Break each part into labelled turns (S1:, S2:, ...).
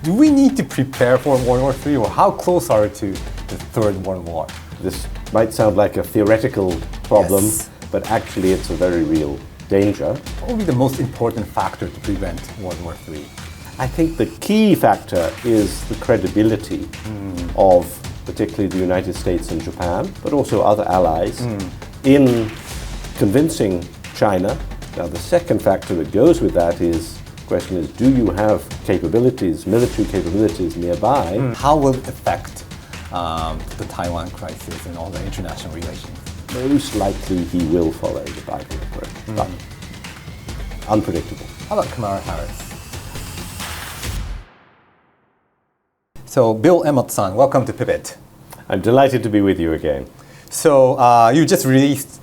S1: do we need to prepare for World War III, or how close are we to the Third World War?
S2: This might sound like a theoretical problem,
S1: Yes.
S2: but actually it's a very real danger.
S1: What would be the most important factor to prevent World War III?
S2: I think the key factor is the credibility of particularly the United States and Japan, but also other allies, in convincing China. Now the second factor that goes with that is, the question is, do you have capabilities, military capabilities nearby?
S1: How will it affect the Taiwan crisis and all the international relations?
S2: Most likely he will follow the Biden approach, but unpredictable.
S1: How about Kamala Harris? So Bill Emmott-san, welcome to PIVOT.
S2: I'm delighted to be with you again.
S1: So you just released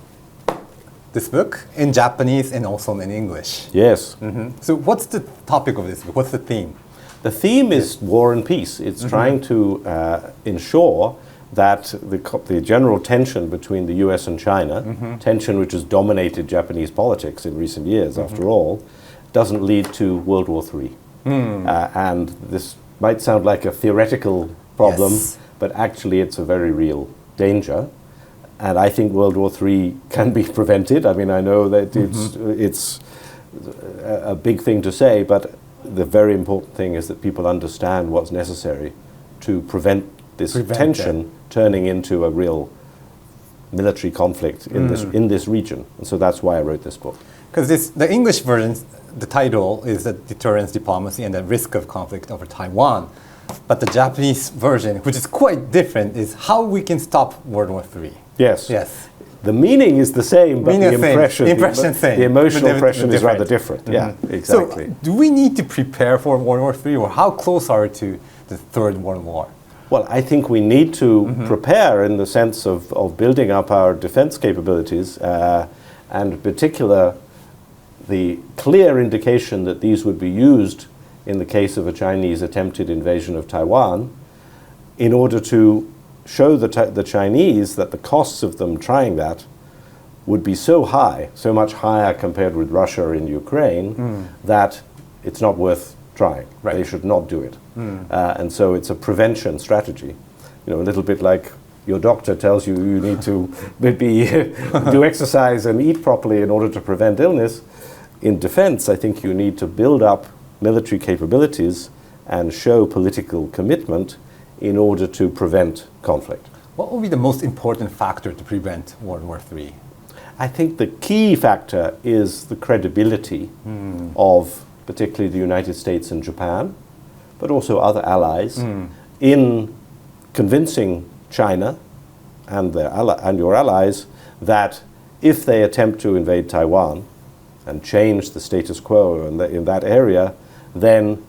S1: this book in Japanese and also in English.
S2: Yes.
S1: So what's the topic of this book? What's the theme?
S2: The theme is war and peace. It's trying to ensure that the general tension between the US and China, tension which has dominated Japanese politics in recent years, after all, doesn't lead to World War III. And this might sound like a theoretical problem,
S1: Yes.
S2: but actually it's a very real danger. And I think World War III can be prevented. I mean, I know that it's a big thing to say, but the very important thing is that people understand what's necessary to prevent this tension turning into a real military conflict in this region. And so that's why I wrote this book.
S1: Because the English version, the title is the Deterrence Diplomacy and the Risk of Conflict over Taiwan. But the Japanese version, which is quite different, is how we can stop World War III.
S2: Yes.
S1: Yes.
S2: The meaning is the same, but
S1: Meaning
S2: the
S1: is same.
S2: impression,
S1: Same.
S2: the emotional
S1: But
S2: impression is rather
S1: different.
S2: different. Yeah, exactly.
S1: So do we need to prepare for World War III, or how close are we to the Third World War?
S2: Well, I think we need to prepare in the sense of building up our defense capabilities, and in particular, the clear indication that these would be used in the case of a Chinese attempted invasion of Taiwan, in order to show the Chinese that the costs of them trying that would be so high, so much higher compared with Russia in Ukraine, that it's not worth trying.
S1: Right.
S2: They should not do it. And so it's a prevention strategy. You know, a little bit like your doctor tells you you need to maybe do exercise and eat properly in order to prevent illness. In defense, I think you need to build up military capabilities and show political commitment in order to prevent conflict.
S1: What will be the most important factor to prevent World War III?
S2: I think the key factor is the credibility of particularly the United States and Japan, but also other allies, in convincing China and your allies that if they attempt to invade Taiwan and change the status quo in that area, then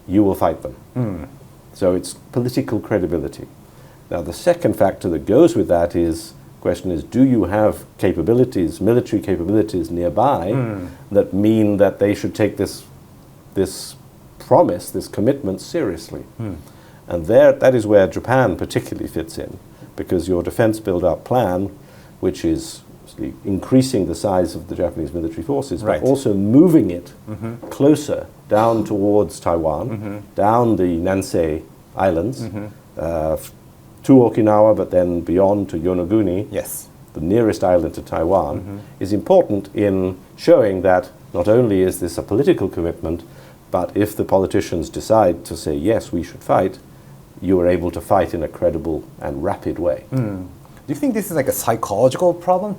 S2: you will fight them. So it's political credibility. Now the second factor that goes with that is, the question is, do you have capabilities, military capabilities nearby that mean that they should take this promise, this commitment seriously? And that is where Japan particularly fits in, because your defense build-up plan, which is increasing the size of the Japanese military forces,
S1: Right.
S2: but also moving it closer down towards Taiwan, down the Nansei Islands, to Okinawa, but then beyond to Yonaguni,
S1: Yes.
S2: the nearest island to Taiwan, is important in showing that not only is this a political commitment, but if the politicians decide to say, yes, we should fight, you are able to fight in a credible and rapid way.
S1: Do you think this is like a psychological problem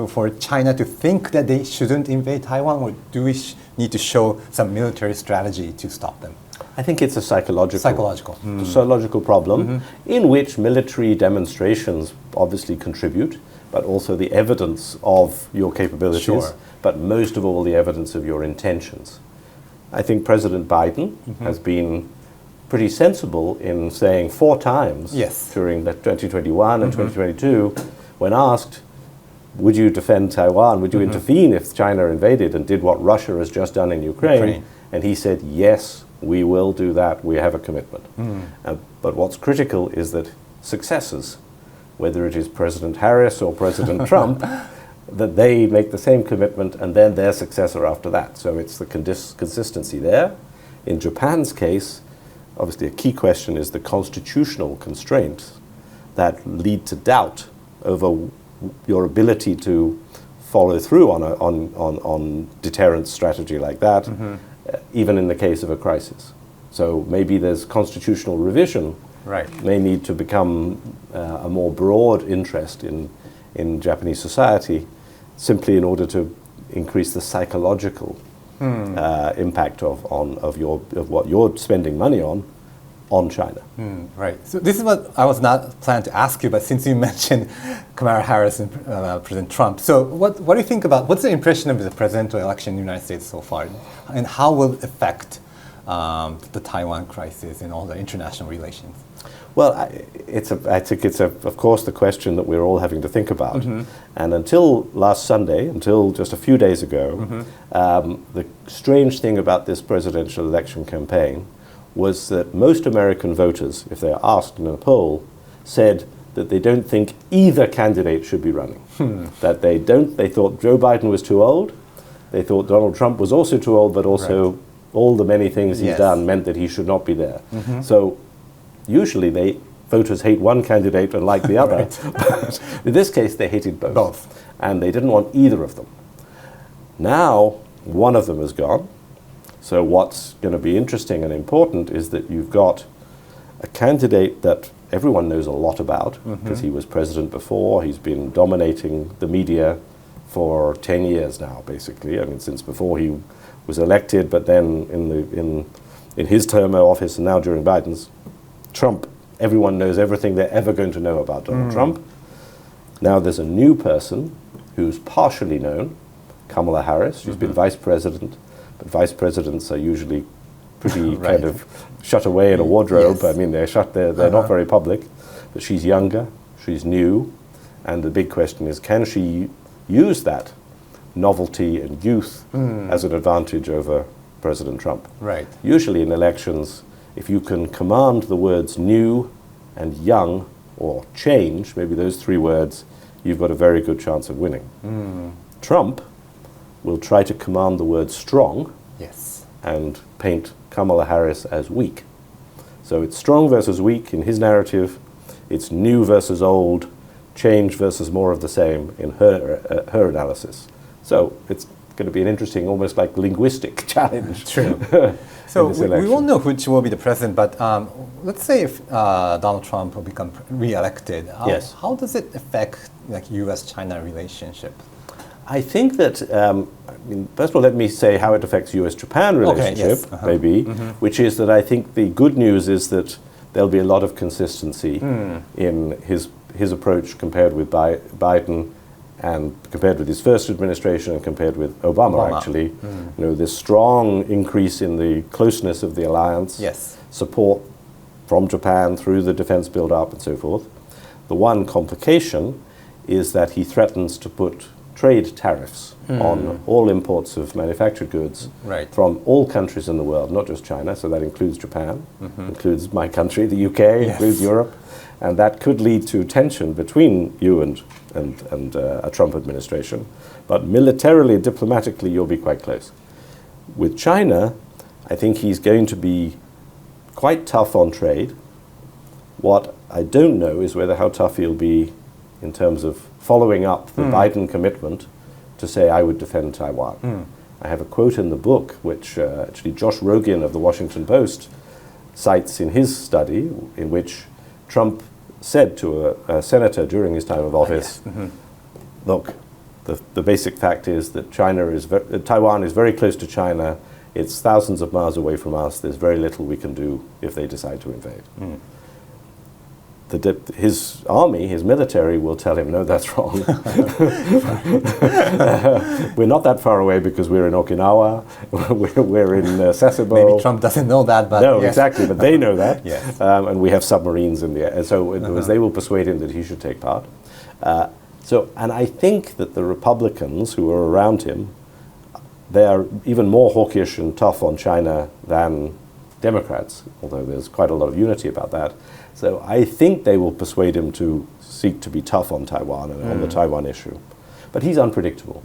S1: for China to think that they shouldn't invade Taiwan, or do we need to show some military strategy to stop them?
S2: I think it's a psychological problem in which military demonstrations obviously contribute, but also the evidence of your capabilities,
S1: Sure.
S2: but most of all the evidence of your intentions. I think President Biden has been pretty sensible in saying 4 times
S1: Yes.
S2: during the 2021 and 2022, when asked, would you defend Taiwan, would you intervene if China invaded and did what Russia has just done in Ukraine? And he said, yes, we will do that, we have a commitment. But what's critical is that successors, whether it is President Harris or President Trump, that they make the same commitment and then their successor after that. So it's the consistency there. In Japan's case, obviously a key question is the constitutional constraints that lead to doubt over your ability to follow through on deterrence strategy like that, even in the case of a crisis. So maybe there's constitutional revision may need to become a more broad interest in Japanese society, simply in order to increase the psychological impact of what you're spending money on China.
S1: Right. So this is what I was not planning to ask you, but since you mentioned Kamala Harris and President Trump, so what do you think about, what's the impression of the presidential election in the United States so far, and how will it affect the Taiwan crisis and all the international relations?
S2: Well, I think it's of course the question that we're all having to think about. And until last Sunday, until just a few days ago, the strange thing about this presidential election campaign was that most American voters, if they are asked in a poll, said that they don't think either candidate should be running. That they thought Joe Biden was too old, they thought Donald Trump was also too old, but also all the many things he's done meant that he should not be there. So usually voters hate one candidate and like the other. But in this case, they hated both. And they didn't want either of them. Now, one of them is gone. So what's going to be interesting and important is that you've got a candidate that everyone knows a lot about, because he was president before. He's been dominating the media for 10 years now, basically. I mean, since before he was elected, but then in his term of office and now during Biden's. Trump, everyone knows everything they're ever going to know about Donald Trump. Now there's a new person who's partially known, Kamala Harris. She's been vice president, but vice presidents are usually pretty kind of shut away in a wardrobe. I mean, they're not very public, but she's younger, she's new, and the big question is, can she use that novelty and youth as an advantage over President Trump?
S1: Right.
S2: Usually in elections, if you can command the words new and young or change, maybe those three words, you've got a very good chance of winning. Trump will try to command the word strong and paint Kamala Harris as weak. So it's strong versus weak in his narrative, it's new versus old, change versus more of the same in her analysis. So it's going to be an interesting, almost like linguistic challenge.
S1: True. So we won't know which will be the president, but let's say if Donald Trump will become re-elected, how does it affect like U.S.-China relationship?
S2: I think that, first of all, let me say how it affects U.S.-Japan relationship, maybe, which is that I think the good news is that there'll be a lot of consistency in his approach compared with Biden and compared with his first administration and compared with Obama. Actually. You know, this strong increase in the closeness of the alliance, support from Japan through the defense build-up and so forth. The one complication is that he threatens to put trade tariffs on all imports of manufactured goods from all countries in the world, not just China, so that includes Japan, includes my country, the UK, includes Europe, and that could lead to tension between you and a Trump administration. But militarily, diplomatically, you'll be quite close. With China, I think he's going to be quite tough on trade. What I don't know is how tough he'll be in terms of following up the Biden commitment to say, I would defend Taiwan. I have a quote in the book, which actually Josh Rogin of the Washington Post cites in his study, in which Trump said to a senator during his time of office, look, the basic fact is that Taiwan is very close to China. It's thousands of miles away from us. There's very little we can do if they decide to invade. His army, his military, will tell him, no, that's wrong. We're not that far away because we're in Okinawa, we're in Sasebo.
S1: Maybe Trump doesn't know that, but
S2: no, exactly, but they know that. And we have submarines in the air. And so they will persuade him that he should take part. And I think that the Republicans who are around him, they are even more hawkish and tough on China than Democrats, although there's quite a lot of unity about that. So I think they will persuade him to seek to be tough on Taiwan and on the Taiwan issue. But he's unpredictable.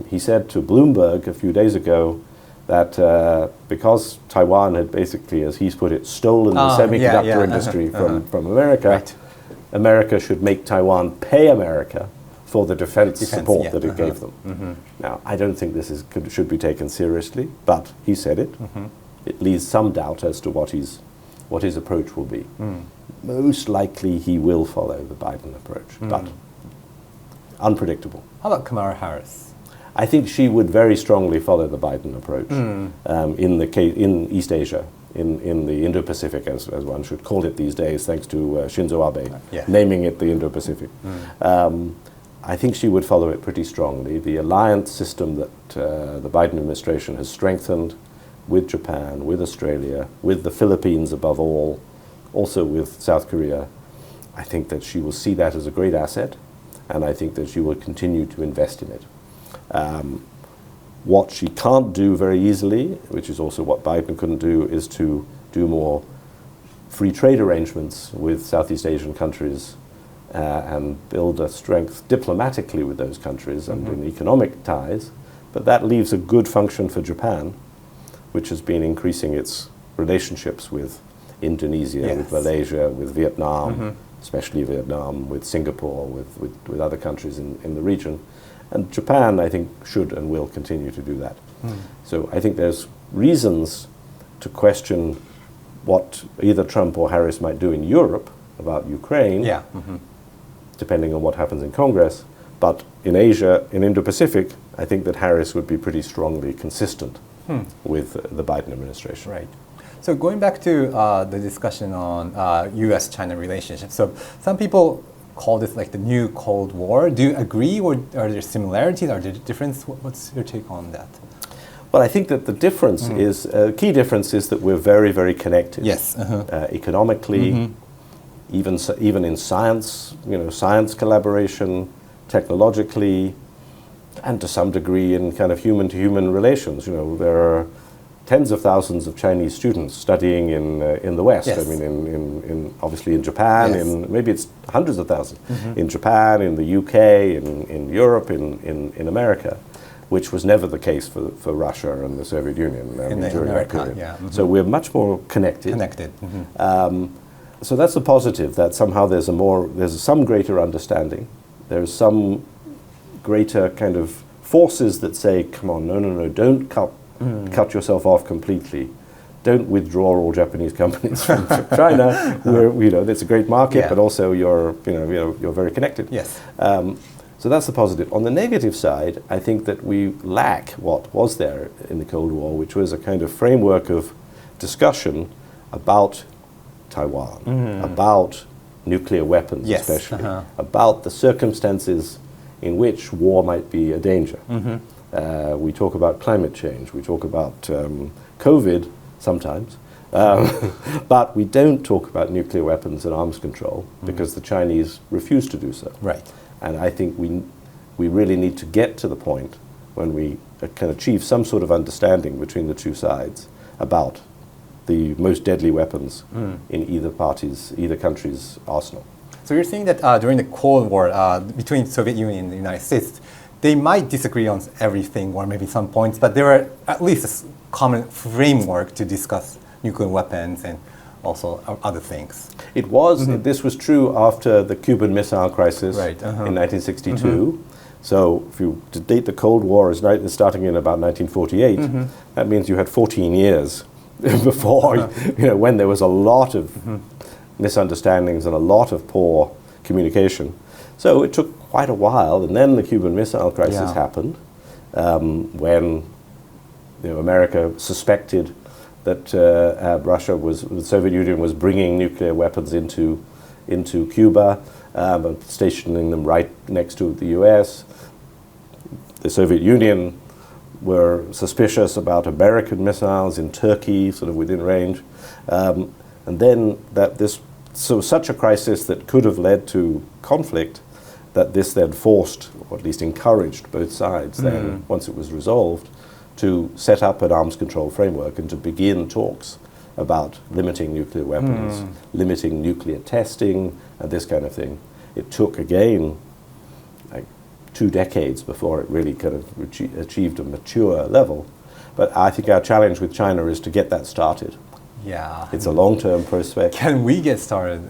S2: He said to Bloomberg a few days ago that because Taiwan had basically, as he's put it, stolen the semiconductor industry from America,
S1: right.
S2: America should make Taiwan pay America for the defense support that it gave them. Now, I don't think this should be taken seriously, but he said it. It leaves some doubt as to what his approach will be. Most likely he will follow the Biden approach, but unpredictable.
S1: How about Kamala Harris?
S2: I think she would very strongly follow the Biden approach in East Asia, in the Indo-Pacific, as one should call it these days, thanks to Shinzo Abe naming it the Indo-Pacific. I think she would follow it pretty strongly. The alliance system that the Biden administration has strengthened with Japan, with Australia, with the Philippines above all, also with South Korea, I think that she will see that as a great asset, and I think that she will continue to invest in it. What she can't do very easily, which is also what Biden couldn't do, is to do more free trade arrangements with Southeast Asian countries and build a strength diplomatically with those countries and in economic ties. But that leaves a good function for Japan, which has been increasing its relationships with Indonesia, with Malaysia, with Vietnam, especially Vietnam, with Singapore, with other countries in the region. And Japan, I think, should and will continue to do that. So I think there's reasons to question what either Trump or Harris might do in Europe about Ukraine, depending on what happens in Congress. But in Asia, in Indo-Pacific, I think that Harris would be pretty strongly consistent with the Biden administration.
S1: Right. So going back to the discussion on U.S.-China relationship, so some people call this like the new Cold War. Do you agree, or are there similarities? Are there differences? What's your take on that?
S2: Well, I think that the difference is, key difference is that we're very, very connected.
S1: Yes.
S2: Economically, even in science, science collaboration, technologically, and to some degree in kind of human-to-human relations. There are tens of thousands of Chinese students studying in the West. I mean, in obviously in Japan, in maybe it's hundreds of thousands in Japan, in the UK, in Europe, in America, which was never the case for Russia and the Soviet Union during that period. So we're much more connected. So that's a positive. That somehow there's some greater understanding. There's some greater kind of forces that say, come on, no, don't cut yourself off completely. Don't withdraw all Japanese companies from China. It's a great market, but also you're very connected.
S1: Yes.
S2: So that's the positive. On the negative side, I think that we lack what was there in the Cold War, which was a kind of framework of discussion about Taiwan, about nuclear weapons especially, about the circumstances in which war might be a danger. We talk about climate change, we talk about COVID sometimes, but we don't talk about nuclear weapons and arms control because the Chinese refuse to do so.
S1: Right.
S2: And I think we really need to get to the point when we can achieve some sort of understanding between the two sides about the most deadly weapons in either country's arsenal.
S1: So you're saying that during the Cold War between Soviet Union and the United States, they might disagree on everything or maybe some points, but there were at least a common framework to discuss nuclear weapons and also other things.
S2: It was. This was true after the Cuban Missile Crisis in 1962. So if you date the Cold War as starting in about 1948, that means you had 14 years before, when there was a lot of misunderstandings and a lot of poor communication. So it took quite a while, and then the Cuban Missile Crisis happened, when America suspected that the Soviet Union was bringing nuclear weapons into Cuba, stationing them right next to the U.S. The Soviet Union were suspicious about American missiles in Turkey, sort of within range, and then such a crisis that could have led to conflict, that this then forced, or at least encouraged both sides then, once it was resolved, to set up an arms control framework and to begin talks about limiting nuclear weapons, limiting nuclear testing, and this kind of thing. It took, again, like 2 decades before it really kind of achieved a mature level. But I think our challenge with China is to get that started.
S1: Yeah.
S2: It's a long-term prospect.
S1: Can we get started?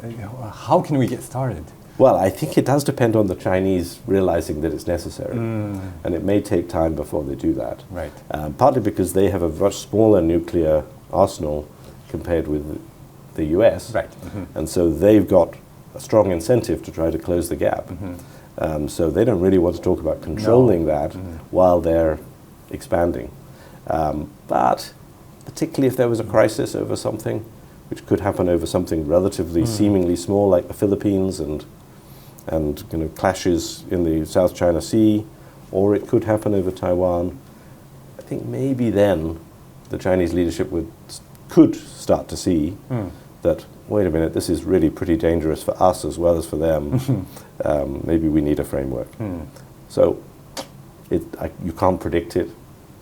S1: How can we get started?
S2: Well, I think it does depend on the Chinese realizing that it's necessary. And it may take time before they do that.
S1: Right.
S2: Partly because they have a much smaller nuclear arsenal compared with the US.
S1: Right.
S2: And so they've got a strong incentive to try to close the gap. So they don't really want to talk about controlling that while they're expanding. But particularly if there was a crisis over something, which could happen over something relatively seemingly small like the Philippines and clashes in the South China Sea, or it could happen over Taiwan, I think maybe then the Chinese leadership could start to see that, wait a minute, this is really pretty dangerous for us as well as for them. Maybe we need a framework. So you can't predict it.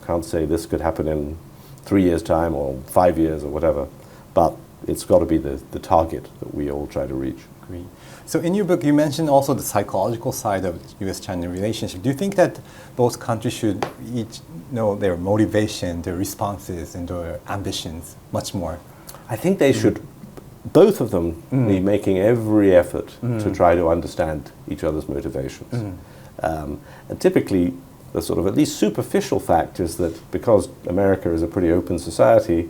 S2: Can't say this could happen in 3 years' time or 5 years or whatever. But it's got to be the target that we all try to reach.
S1: Agree. So in your book, you mentioned also the psychological side of U.S.-China relationship. Do you think that both countries should each know their motivation, their responses, and their ambitions much more?
S2: I think they should, both of them, be making every effort to try to understand each other's motivations. And typically, the sort of at least superficial fact is that because America is a pretty open society,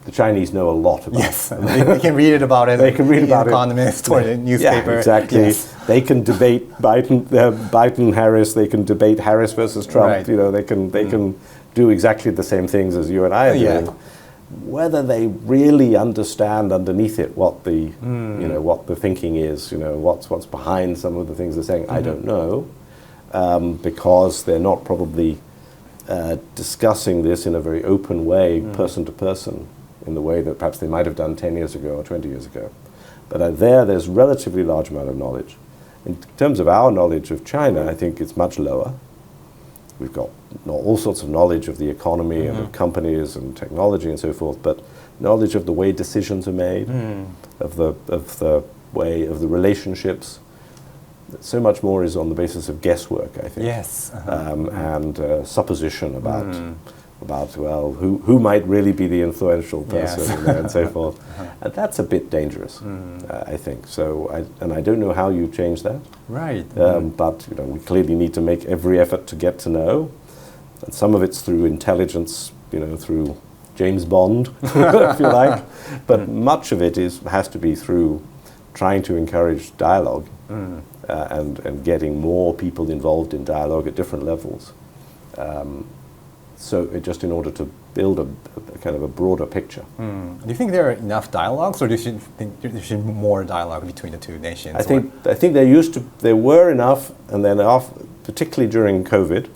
S2: the Chinese know a lot about it.
S1: Yes, they can read it about it.
S2: They can read about it.
S1: Economist or the newspaper.
S2: Yeah, exactly.
S1: Yes.
S2: They can debate Biden, Harris. They can debate Harris versus Trump. Right. You know, they can do exactly the same things as you and I are doing. Whether they really understand underneath it what the what the thinking is, what's behind some of the things they're saying, I don't know, because they're not probably discussing this in a very open way, person to person, in the way that perhaps they might have done 10 years ago or 20 years ago. But there's relatively large amount of knowledge. In terms of our knowledge of China, I think it's much lower. We've got all sorts of knowledge of the economy and of companies and technology and so forth, but knowledge of the way decisions are made, of the way of the relationships. So much more is on the basis of guesswork, I think.
S1: Yes.
S2: And supposition about well, who might really be the influential person, and so forth. And that's a bit dangerous, I think. So, I don't know how you change that.
S1: Right.
S2: But we clearly need to make every effort to get to know. And some of it's through intelligence, through James Bond, if you like. But much of it has to be through trying to encourage dialogue and getting more people involved in dialogue at different levels. So just in order to build a kind of a broader picture.
S1: Do you think there are enough dialogues, or do you think there should be more dialogue between the two nations?
S2: I think there were enough, and then particularly during COVID,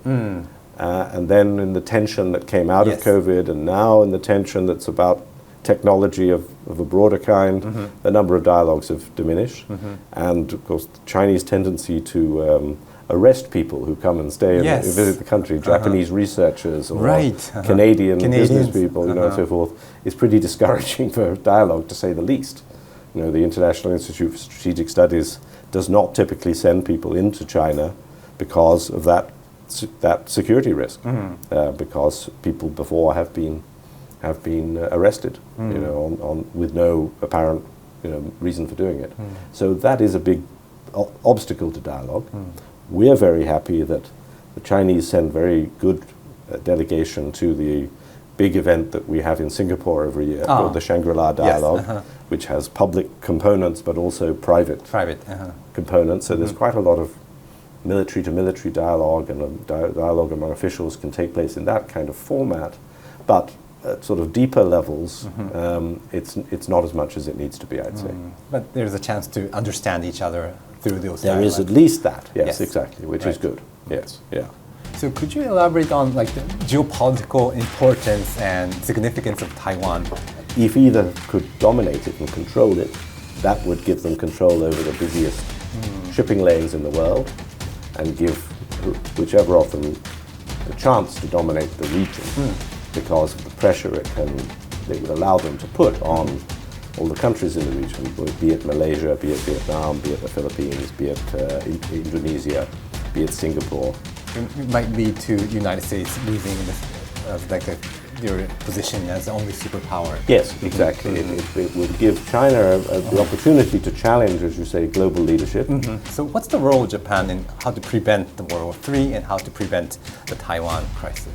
S2: and then in the tension that came out of COVID, and now in the tension that's about technology of a broader kind, the number of dialogues have diminished, and of course the Chinese tendency to arrest people who come and stay and visit the country, Japanese researchers or Canadian business people, and so forth, is pretty discouraging for dialogue, to say the least. The International Institute for Strategic Studies does not typically send people into China because of that security risk, because people before have been arrested, with no apparent reason for doing it. So that is a big obstacle to dialogue. We're very happy that the Chinese send very good delegation to the big event that we have in Singapore every year, called the Shangri-La Dialogue, which has public components but also private components. So there's quite a lot of military-to-military dialogue, and dialogue among officials can take place in that kind of format. But at sort of deeper levels, it's not as much as it needs to be, I'd say.
S1: But there's a chance to understand each other through those
S2: There
S1: dialogues.
S2: is at least that, yes, exactly, which is good. Yes, yeah.
S1: So could you elaborate on the geopolitical importance and significance of Taiwan?
S2: If either could dominate it and control it, that would give them control over the busiest shipping lanes in the world, and give whichever of them the chance to dominate the region, because of the pressure it would allow them to put on all the countries in the region, be it Malaysia, be it Vietnam, be it the Philippines, be it Indonesia, be it Singapore.
S1: It might lead to the United States losing as like your position as the only superpower.
S2: Yes, exactly. It would give China the opportunity to challenge, as you say, global leadership.
S1: So what's the role of Japan in how to prevent the World War III and how to prevent the Taiwan crisis?